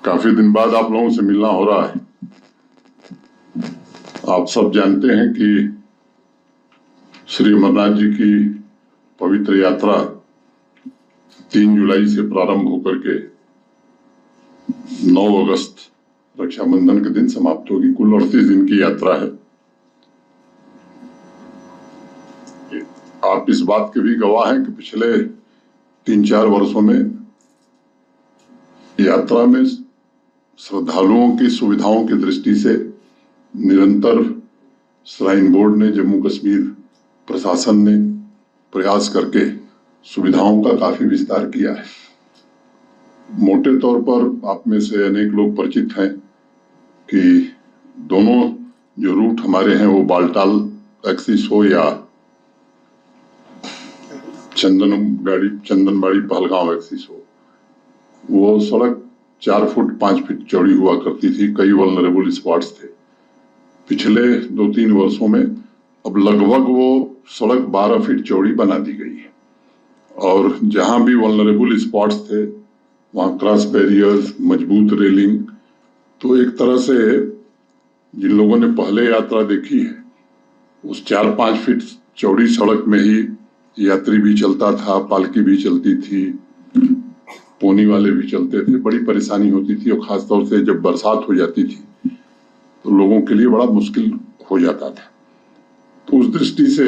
काफी दिन बाद आप लोगों से मिलना हो रहा है। आप सब जानते हैं कि श्री अमरनाथ जी की पवित्र यात्रा 3 जुलाई से प्रारंभ होकर के 9 अगस्त रक्षाबंधन के दिन समाप्त होगी। कुल 38 दिन की यात्रा है। आप इस बात के भी गवाह हैं कि पिछले 3-4 वर्षों में यात्रा में श्रद्धालुओं की सुविधाओं की दृष्टि से निरंतर श्राइन बोर्ड ने, जम्मू कश्मीर प्रशासन ने प्रयास करके सुविधाओं का काफी विस्तार किया है। मोटे तौर पर आप में से अनेक लोग परिचित हैं कि दोनों जो रूट हमारे हैं वो बालटाल एक्सिस हो या चंदनबाड़ी पहलगांव एक्सिस हो, वो सड़क 4 फुट 5 फीट चौड़ी हुआ करती थी। कई वल्नरेबल स्पॉट्स थे। पिछले 2-3 वर्षों में अब लगभग वो सड़क 12 फीट चौड़ी बना दी गई है और जहां भी वल्नरेबल स्पॉट्स थे वहां क्रॉस बैरियर्स, मजबूत रेलिंग। तो एक तरह से जिन लोगों ने पहले यात्रा देखी है उस 4-5 फीट चौड़ी सड़क में ही यात्री भी चलता था, पालकी भी चलती थी, पोनी वाले भी चलते थे। बड़ी परेशानी होती थी और खासतौर से जब बरसात हो जाती थी तो लोगों के लिए बड़ा मुश्किल हो जाता था। तो उस दृष्टि से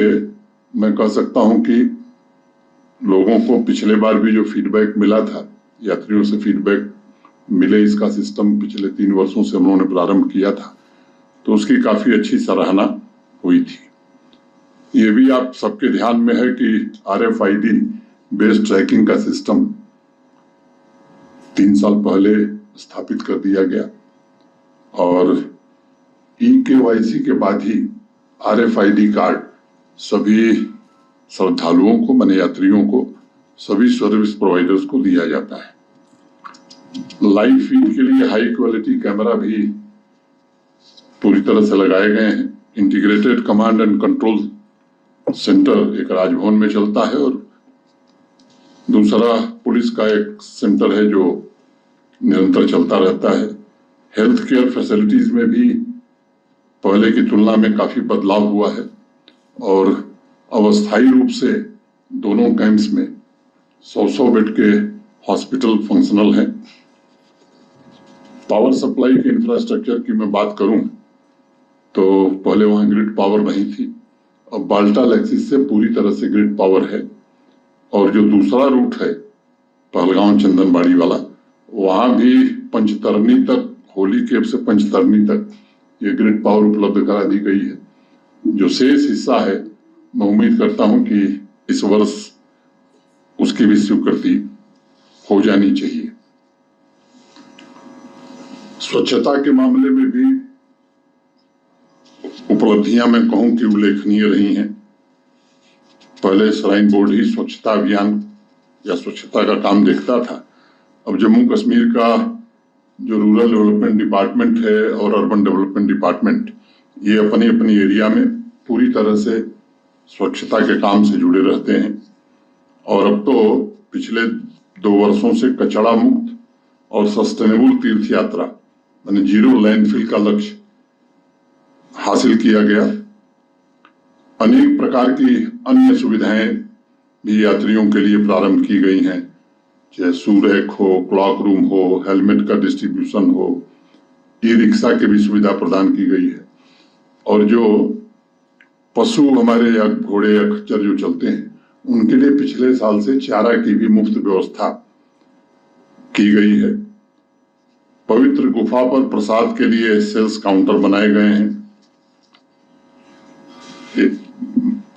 मैं कह सकता हूं कि लोगों को पिछले बार भी जो फीडबैक मिला था, यात्रियों से फीडबैक मिले, इसका सिस्टम पिछले 3 वर्षों से हम लोगों ने प्रारंभ किया था तो उसकी काफी अच्छी सराहना हुई थी। ये भी आप सबके ध्यान में है कि RFID बेस्ड ट्रैकिंग का सिस्टम 3 साल पहले स्थापित कर दिया गया और eKYC के बाद ही RFID कार्ड सभी श्रद्धालुओं को, माने यात्रियों को, सभी सर्विस प्रोवाइडर्स को दिया जाता है। लाइव फीड के लिए हाई क्वालिटी कैमरा भी पूरी तरह से लगाए गए हैं। Integrated command and control centre एक राजभवन में चलता है और दूसरा पुलिस का एक सेंटर है जो निरंतर चलता रहता है। हेल्थ केयर फैसिलिटीज में भी पहले की तुलना में काफी बदलाव हुआ है और अस्थायी रूप से दोनों कैंप्स में 100 बेड के हॉस्पिटल फंक्शनल हैं। पावर सप्लाई के इंफ्रास्ट्रक्चर की मैं बात करूं तो पहले वहां ग्रिड पावर नहीं थी, अब बालटाल एक्सिस से पूरी तरह से ग्रिड पावर है और जो दूसरा रूट है पहलगांव चंदनबाड़ी वाला, वहां भी पंचतरनी तक, होली केप से पंचतरनी तक ये ग्रिड पावर उपलब्ध करा दी गई है। जो शेष हिस्सा है मैं उम्मीद करता हूं कि इस वर्ष उसकी भी स्वीकृति हो जानी चाहिए। स्वच्छता के मामले में भी उपलब्धियां मैं कहूं कि उल्लेखनीय रही हैं। पहले श्राइन बोर्ड ही स्वच्छता अभियान या स्वच्छता का काम देखता था। अब जम्मू कश्मीर का जो रूरल डेवलपमेंट डिपार्टमेंट है और अर्बन डेवलपमेंट डिपार्टमेंट, ये अपनी अपनी एरिया में पूरी तरह से स्वच्छता के काम से जुड़े रहते हैं और अब तो पिछले 2 वर्षों से कचरा मुक्त और सस्टेनेबल तीर्थ यात्रा यानी 0 लैंडफिल का लक्ष्य हासिल किया गया। अनेक प्रकार की अन्य सुविधाएं भी यात्रियों के लिए प्रारंभ की गई हैं, चाहे सूरैक हो, क्लॉक रूम हो, हेलमेट का डिस्ट्रीब्यूशन हो, ई-रिक्शा की भी सुविधा प्रदान की गई है और जो पशु हमारे या घोड़े या खच्चर जो चलते हैं उनके लिए पिछले साल से चारा की भी मुफ्त व्यवस्था की गई है। पवित्र गुफा पर प्रसाद के लिए सेल्स काउंटर बनाए गए हैं।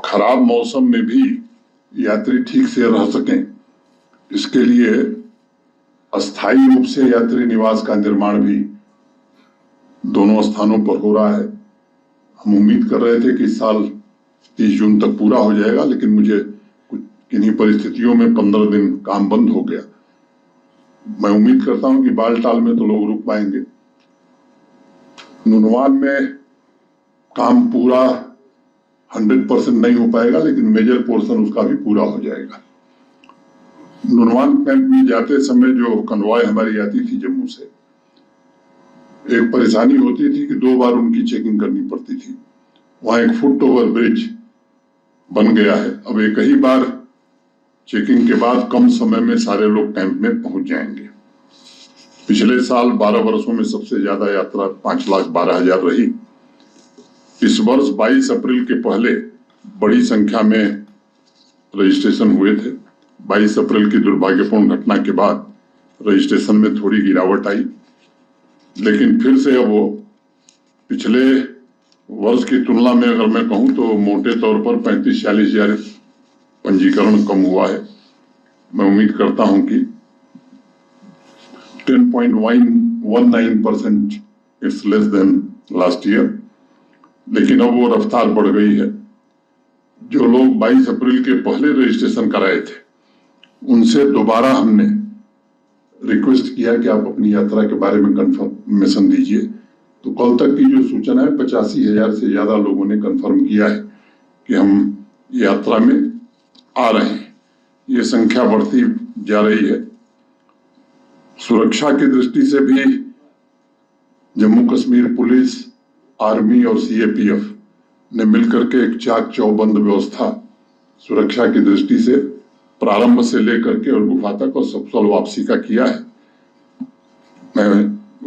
खराब मौसम में भी यात्री ठीक से रह सकें, इसके लिए अस्थायी रूप से यात्री निवास का निर्माण भी दोनों स्थानों पर हो रहा है। हम उम्मीद कर रहे थे कि इस साल 30 जून तक पूरा हो जाएगा, लेकिन मुझे कुछ किन्हीं परिस्थितियों में 15 दिन काम बंद हो गया। मैं उम्मीद करता हूं कि बालटाल में तो लोग रुक पाएंगे। नुनवान में काम पूरा 100% नहीं हो पाएगा, लेकिन मेजर पोर्शन उसका भी पूरा हो जाएगा। नुनवान कैंप में जाते समय जो कन्वॉय हमारी आती थी जम्मू से, एक परेशानी होती थी कि 2 बार उनकी चेकिंग करनी पड़ती थी। वहां एक फुट ओवर ब्रिज बन गया है, अब एक ही बार चेकिंग के बाद कम समय में सारे लोग कैंप में पहुंच जाएंगे। पिछले साल 12 वर्षों में सबसे ज्यादा यात्रा 5,12,000 रही। इस वर्ष 22 अप्रैल के पहले बड़ी संख्या में रजिस्ट्रेशन हुए थे। 22 अप्रैल की दुर्भाग्यपूर्ण घटना के बाद रजिस्ट्रेशन में थोड़ी गिरावट आई, लेकिन फिर से अब वो पिछले वर्ष की तुलना में अगर मैं कहूं तो मोटे तौर पर 35-40 हजार पंजीकरण कम हुआ है। मैं उम्मीद करता हूं कि 10.19% it's less than last year, लेकिन अब वो रफ्तार बढ़ गई है। जो लोग 22 अप्रैल के पहले रजिस्ट्रेशन कराए थे उनसे दोबारा हमने रिक्वेस्ट किया कि आप अपनी यात्रा के बारे में कंफर्मेशन दीजिए। तो कल तक की जो सूचना है 85,000 से ज्यादा लोगों ने कंफर्म किया है कि हम यात्रा में आ रहे हैं। ये संख्या बढ़ती जा रही है। सुरक्षा की दृष्टि से भी जम्मू कश्मीर पुलिस, आर्मी और सीएपीएफ ने मिलकर के एक चाक चौबंद व्यवस्था सुरक्षा की दृष्टि से प्रारंभ से लेकर के और गुफा तक और सफल वापसी का किया है।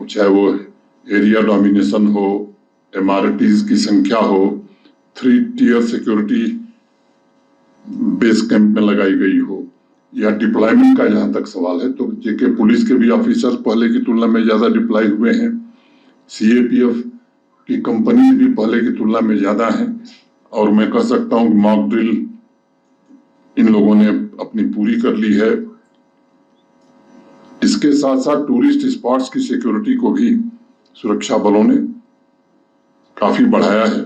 चाहे वो एरिया डोमिनेशन हो, एमआरटीज की संख्या हो, 3 टियर सिक्योरिटी बेस कैंप में लगाई गई हो, या डिप्लॉयमेंट का जहां तक सवाल है तो जेके पुलिस के भी ऑफिसर्स पहले की तुलना में ज्यादा डिप्लॉय हुए हैं। सीएपीएफ की कंपनी भी पहले की तुलना में ज्यादा है, और मैं कह सकता हूं कि मॉक ड्रिल इन लोगों ने अपनी पूरी कर ली है। इसके साथ साथ टूरिस्ट स्पॉट्स की सिक्योरिटी को भी सुरक्षा बलों ने काफी बढ़ाया है।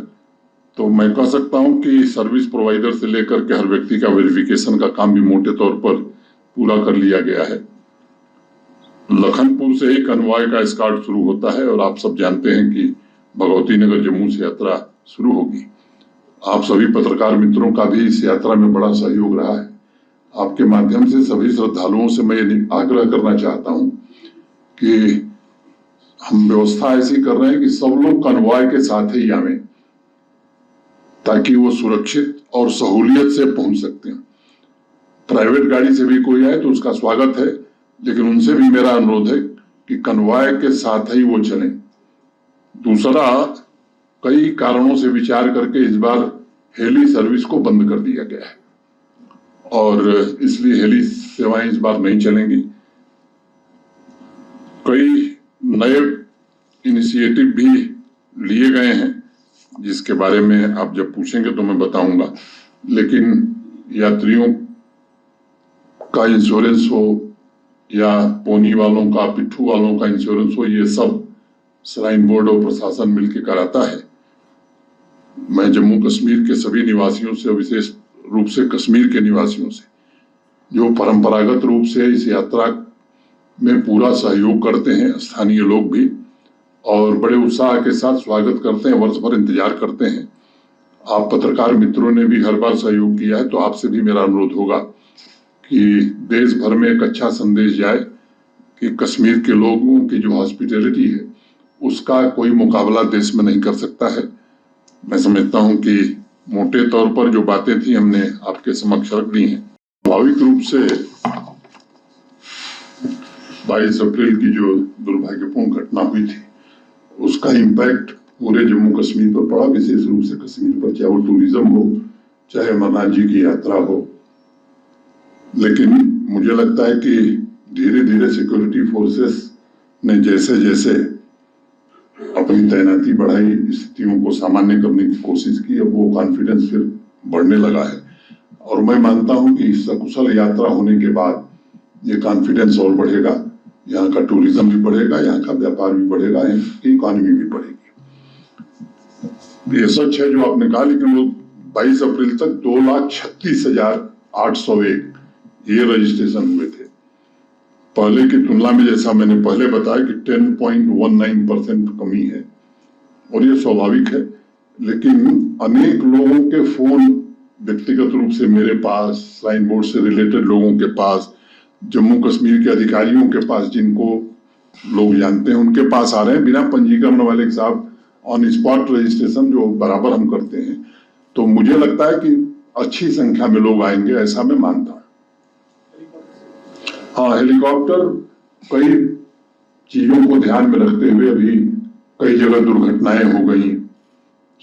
तो मैं कह सकता हूं कि सर्विस प्रोवाइडर से लेकर के हर व्यक्ति का वेरिफिकेशन का काम भी मोटे तौर पर पूरा कर लिया गया है। लखनपुर से ही कन्वॉय का एस्कॉर्ट शुरू होता है और आप सब जानते हैं कि भगवती नगर जम्मू से यात्रा शुरू होगी। आप सभी पत्रकार मित्रों का भी इस यात्रा में बड़ा सहयोग रहा है। आपके माध्यम से सभी श्रद्धालुओं से मैं ये आग्रह करना चाहता हूं कि हम व्यवस्था ऐसी कर रहे हैं कि सब लोग कन्वॉय के साथ ही आवें, ताकि वो सुरक्षित और सहूलियत से पहुंच सकते हैं। प्राइवेट गाड़ी से भी कोई आए तो उसका स्वागत है, लेकिन उनसे भी मेरा अनुरोध है कि कन्वॉय के साथ ही वो चलें। दूसरा, कई कारणों से विचार करके इस बार हेली सर्विस को बंद कर दिया गया है और इसलिए हेली सेवाएं इस बार नहीं चलेंगी। कई नए इनिशिएटिव भी लिए गए हैं जिसके बारे में आप जब पूछेंगे तो मैं बताऊंगा, लेकिन यात्रियों का इंश्योरेंस हो या पोनी वालों का, पिट्ठू वालों का इंश्योरेंस हो, ये सब श्राइन बोर्ड और प्रशासन मिलकर कराता है। मैं जम्मू कश्मीर के सभी निवासियों से, विशेष रूप से कश्मीर के निवासियों से, जो परंपरागत रूप से इस यात्रा में पूरा सहयोग करते हैं, स्थानीय लोग भी, और बड़े उत्साह के साथ स्वागत करते हैं, वर्ष भर इंतजार करते हैं। आप पत्रकार मित्रों ने भी हर बार सहयोग किया है, तो आपसे भी मेरा अनुरोध होगा कि देश भर में एक अच्छा संदेश जाए कि कश्मीर के लोगों की जो हॉस्पिटैलिटी है उसका कोई मुकाबला देश में नहीं कर सकता है। मैं समझता हूं कि मोटे तौर पर जो बातें थी हमने आपके समक्ष रख दी हैं। स्वाभाविक रूप से 22 अप्रैल की जो दुर्भाग्यपूर्ण घटना हुई थी उसका इम्पैक्ट पूरे जम्मू कश्मीर पर पड़ा, विशेष रूप से कश्मीर पर, चाहे वो टूरिज्म हो, चाहे अमरनाथ जी की यात्रा हो। लेकिन मुझे लगता है कि धीरे धीरे सिक्योरिटी फोर्सेस ने जैसे जैसे अपनी तैनाती बढ़ाई, स्थितियों को सामान्य करने की कोशिश की, अब वो कॉन्फिडेंस फिर बढ़ने लगा है। और मैं मानता हूं कि सकुशल यात्रा होने के बाद ये कॉन्फिडेंस और बढ़ेगा, यहाँ का टूरिज्म भी बढ़ेगा, यहाँ का व्यापार भी बढ़ेगा, यहाँ की इकोनॉमी भी बढ़ेगी। ये सच है जो आपने कहा, लेकिन वो 22 अप्रैल तक 2,36,801 ये रजिस्ट्रेशन हुए थे। पहले की तुलना में, जैसा मैंने पहले बताया, कि 10.19% कमी है और ये स्वाभाविक है। लेकिन अनेक लोगों के फोन व्यक्तिगत रूप से मेरे पास, श्राइन बोर्ड से रिलेटेड लोगों के पास, जम्मू कश्मीर के अधिकारियों के पास, जिनको लोग जानते हैं, उनके पास आ रहे हैं बिना पंजीकरण वाले साहब, ऑन स्पॉट रजिस्ट्रेशन जो बराबर हम करते हैं। तो मुझे लगता है कि अच्छी संख्या में लोग आएंगे, ऐसा मैं मानता हूँ। हाँ, हेलीकॉप्टर कई चीजों को ध्यान में रखते हुए अभी कई जगह दुर्घटनाएं हो गई,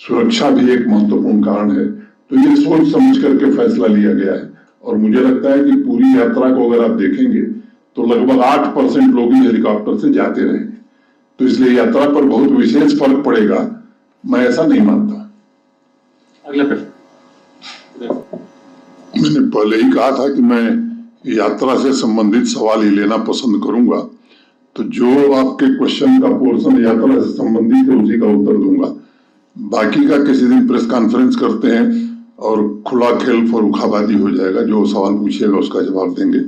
सुरक्षा भी एक महत्वपूर्ण कारण है, तो ये सोच समझ करके फैसला लिया गया है। और मुझे लगता है कि पूरी यात्रा को अगर आप देखेंगे तो लगभग 8% लोग ही हेलीकॉप्टर से जाते रहेंगे, तो इसलिए यात्रा पर बहुत विशेष फर्क पड़ेगा, मैं ऐसा नहीं मानता। अगला प्रश्न। मैंने पहले ही कहा था कि मैं यात्रा से संबंधित सवाल ही लेना पसंद करूंगा, तो जो आपके क्वेश्चन का पोर्शन यात्रा से संबंधित है उसी का उत्तर दूंगा। बाकी का किसी दिन प्रेस कॉन्फ्रेंस करते हैं और खुला खेल फरुखाबादी हो जाएगा, जो सवाल पूछिएगा उसका जवाब देंगे,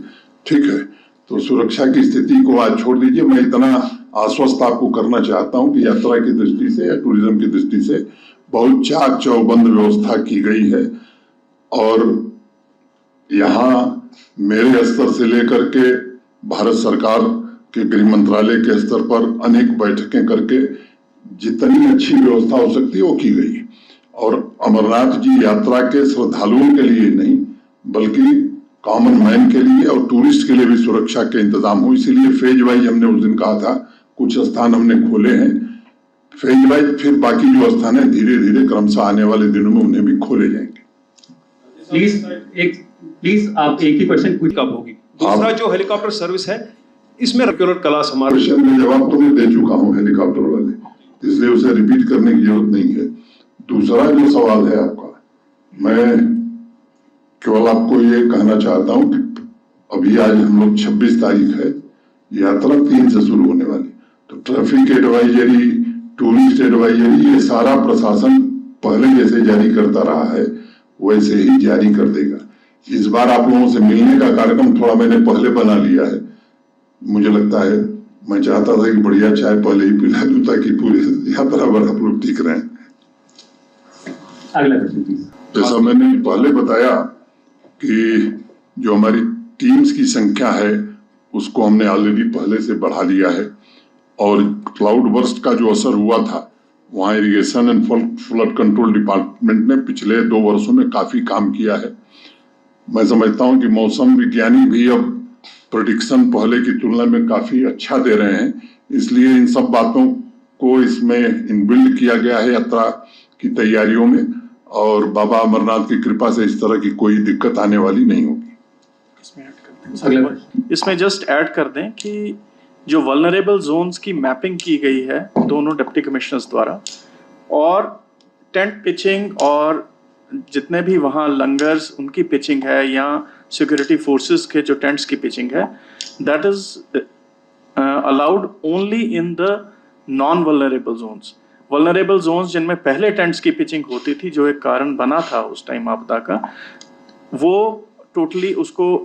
ठीक है। तो सुरक्षा की स्थिति को आज छोड़ दीजिए, मैं इतना आश्वस्त आपको करना चाहता हूं कि यात्रा की दृष्टि से या टूरिज्म की दृष्टि से बहुत चाक चौबंद व्यवस्था की गई है। और यहाँ मेरे स्तर से लेकर के भारत सरकार के गृह मंत्रालय के स्तर पर अनेक बैठकें करके जितनी अच्छी व्यवस्था हो सकती है वो की गई। और अमरनाथ जी यात्रा के श्रद्धालुओं के लिए नहीं बल्कि कॉमन मैन के लिए और टूरिस्ट के लिए भी सुरक्षा के इंतजाम हो, इसीलिए फेज वाइज हमने उस दिन कहा था कुछ स्थान हमने खोले हैं, फेज वाइज फिर बाकी जो स्थान है धीरे धीरे क्रमशः आने वाले दिनों में उन्हें भी खोले जाएंगे। प्लीज आप एक ही क्वेश्चन पूछ कब होगी। दूसरा जो हेलीकॉप्टर सर्विस है इसमें रेगुलर क्लास हमारे क्वेश्चन में जवाब तो मैं दे चुका हूँ हेलीकॉप्टर वाले, इसलिए उसे रिपीट करने की जरूरत नहीं है। दूसरा जो सवाल है आपका, मैं केवल आपको ये कहना चाहता हूँ कि अभी आज हम लोग 26 तारीख है, यात्रा 3 से शुरू होने वाली, तो ट्रैफिक एडवाइजरी, टूरिस्ट एडवाइजरी, ये सारा प्रशासन पहले जैसे जारी करता रहा है वैसे ही जारी कर देगा। इस बार आप लोगों से मिलने का कार्यक्रम थोड़ा मैंने पहले बना लिया है, मुझे लगता है मैं चाहता था कि बढ़िया चाय पहले ही पिला दूं ताकि पूरी यात्रा भर आप लोग ठीक रहें। अगला क्वेश्चन प्लीज। जैसा मैंने पहले बताया कि जो हमारी टीम्स की संख्या है उसको हमने ऑलरेडी पहले से बढ़ा लिया है, और क्लाउड बर्स्ट का जो असर हुआ था वहाँ irrigation and flood control department ने पिछले 2 वर्षों में काफी काम किया है। मैं समझता हूँ कि मौसम विज्ञानी भी अब प्रेडिक्शन पहले की तुलना में काफी अच्छा दे रहे हैं, इसलिए इन सब बातों को इसमें इनबिल्ड किया गया है यात्रा की तैयारियों में, और बाबा अमरनाथ की कृपा से इस तरह की कोई दिक्कत आने वाली नहीं होगी। इसमें जस्ट ऐड कर दें कि जो वल्नरेबल जोन्स की मैपिंग की गई है दोनों डिप्टी कमिश्नर्स द्वारा, और टेंट पिचिंग और जितने भी वहाँ लंगर्स उनकी पिचिंग है या सिक्योरिटी फोर्सेस के जो टेंट्स की पिचिंग है, that is allowed only in the non vulnerable zones. Vulnerable zones जिनमें पहले टेंट्स की पिचिंग होती थी, जो एक कारण बना था उस टाइम आपदा का, वो टोटली उसको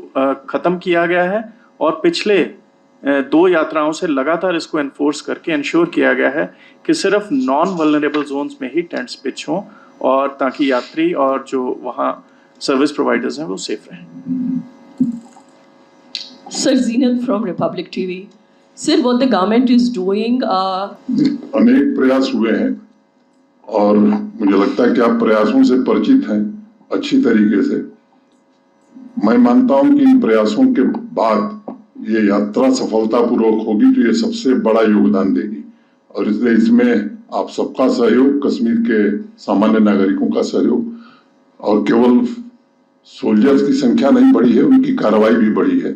खत्म किया गया है। और पिछले 2 यात्राओं से लगातार इसको एनफोर्स करके इंश्योर किया गया है कि सिर्फ नॉन वल्नरेबल जोन्स में ही टेंट्स पिच हों, और ताकि यात्री और जो वहाँ सर्विस प्रोवाइडर्स हैं वो सेफ रहें। Sir, Zenith from Republic TV. Sir, what the government is doing? अनेक प्रयास हुए हैं और मुझे लगता है कि आप प्रयासों से परिचित हैं अच्छी तरीके से। मैं मानता हूं कि इन प्रयासों के बाद ये यात्रा सफलतापूर्वक होगी तो ये सबसे बड़ा योगदान देगी, और इसलिए इसमें आप सबका सहयोग, कश्मीर के सामान्य नागरिकों का सहयोग, और केवल सोल्जर्स की संख्या नहीं बढ़ी है, उनकी कार्रवाई भी बढ़ी है।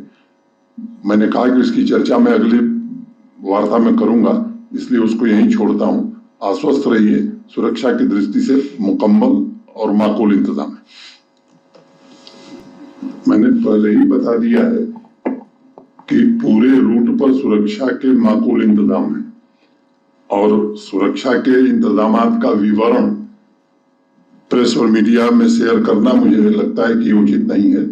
मैंने कहा कि इसकी चर्चा मैं अगली वार्ता में करूंगा, इसलिए उसको यहीं छोड़ता हूं। आश्वस्त रहिए, सुरक्षा की दृष्टि से मुकम्मल और माकूल इंतजाम है। मैंने पहले ही बता दिया है कि पूरे रूट पर सुरक्षा के माकूल इंतजाम है, और सुरक्षा के इंतजामात का विवरण प्रेस और मीडिया में शेयर करना मुझे लगता है कि उचित नहीं है।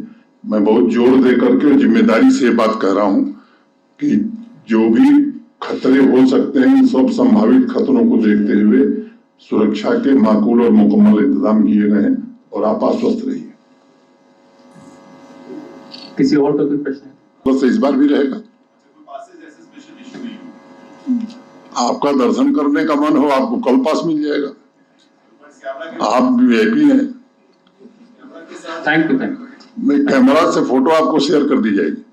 मैं बहुत जोर दे करके और जिम्मेदारी से बात कह रहा हूं कि जो भी खतरे हो सकते हैं, इन सब संभावित खतरों को देखते हुए सुरक्षा के माकूल और मुकम्मल इंतजाम किए गए हैं, और आप आश्वस्त रहिए। किसी और का कोई प्रश्न है? बस इस बार भी रहेगा। आपका दर्शन करने का मन हो, आपको कल पास मिल जाएगा। आप वीआईपी हैं। थैंक यू नहीं, कैमरा से फोटो आपको शेयर कर दी जाएगी।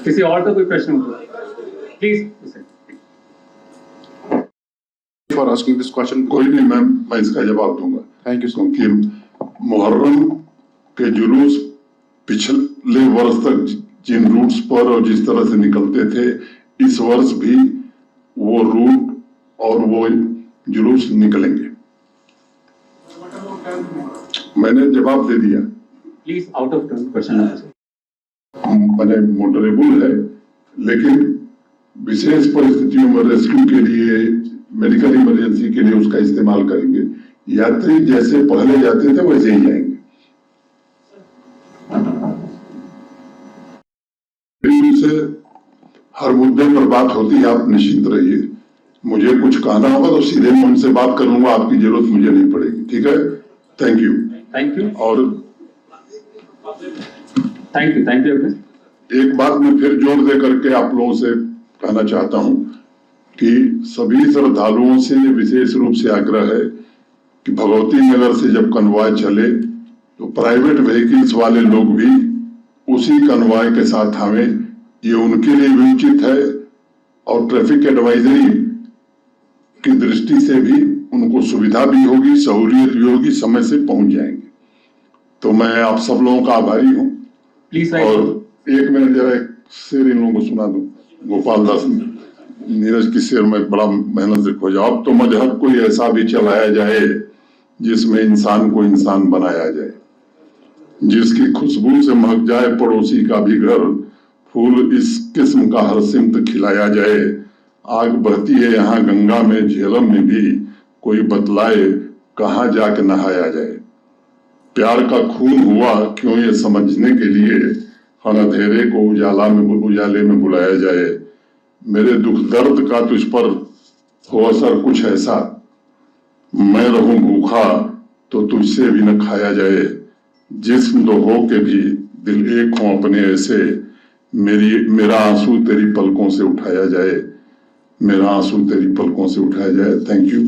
किसी और का कोई प्रश्न हो please. for asking this question. कोई नहीं मैम, मैं इसका जवाब दूंगा। Thank you, sir. क्योंकि मुहर्रम के जुलूस पिछले वर्ष तक जिन रूट्स पर और जिस तरह से निकलते थे, इस वर्ष भी वो रूट और वो जुलूस निकलेंगे। मैंने जवाब दे दिया। Please out of turn question. मैंने मोटरेबल है, लेकिन विशेष परिस्थितियों में रेस्क्यू के लिए, मेडिकल इमरजेंसी के लिए उसका इस्तेमाल करेंगे। यात्री जैसे पहले जाते थे वैसे ही जाएंगे। से हर मुद्दे पर बात होती है, आप निश्चिंत रहिए। मुझे कुछ कहना होगा तो सीधे मैं उनसे बात करूंगा, आपकी जरूरत मुझे नहीं पड़ेगी। ठीक है, थैंक यू। थैंक यू और थैंक यू। एक बात मैं फिर जोर दे करके आप लोगों से कहना चाहता हूं कि सभी श्रद्धालुओं से विशेष रूप से आग्रह है कि भगवती नगर से जब कन्वॉय चले तो प्राइवेट व्हीकल्स वाले लोग भी उसी कन्वॉय के साथ आवें। ये उनके लिए भी उचित है और ट्रैफिक एडवाइजरी की दृष्टि से भी उनको सुविधा भी होगी, सहूलियत भी होगी, समय से पहुंच जाएंगे। तो मैं आप सब लोगों का आभारी हूं। प्लीज और एक मिनट जरा एक शेर इन लोगों को सुना दूं। गोपाल दास नीरज की शेर में बड़ा मेहनत से खोजा। अब तो मजहब कोई ऐसा भी चलाया जाए जिसमें इंसान को इंसान बनाया जाए, जिसकी खुशबू से महक जाए पड़ोसी का भी घर, फूल इस किस्म का हर सिमत खिलाया जाए। आग बहती है यहाँ गंगा में, झेलम में भी, कोई बतलाए कहाँ जाके नहाया जाए। प्यार का खून हुआ क्यों ये समझने के लिए, हर अंधेरे को उजाले में बुलाया जाए। मेरे दुख दर्द का तुझ पर हो असर कुछ ऐसा, मैं रहूं भूखा तो तुझसे भी न खाया जाए। जिस्म दो हो के भी दिल एक हो अपने ऐसे, मेरा आंसू तेरी पलकों से उठाया जाए, मेरा आंसू तेरी पलकों से उठाया जाए। Thank you.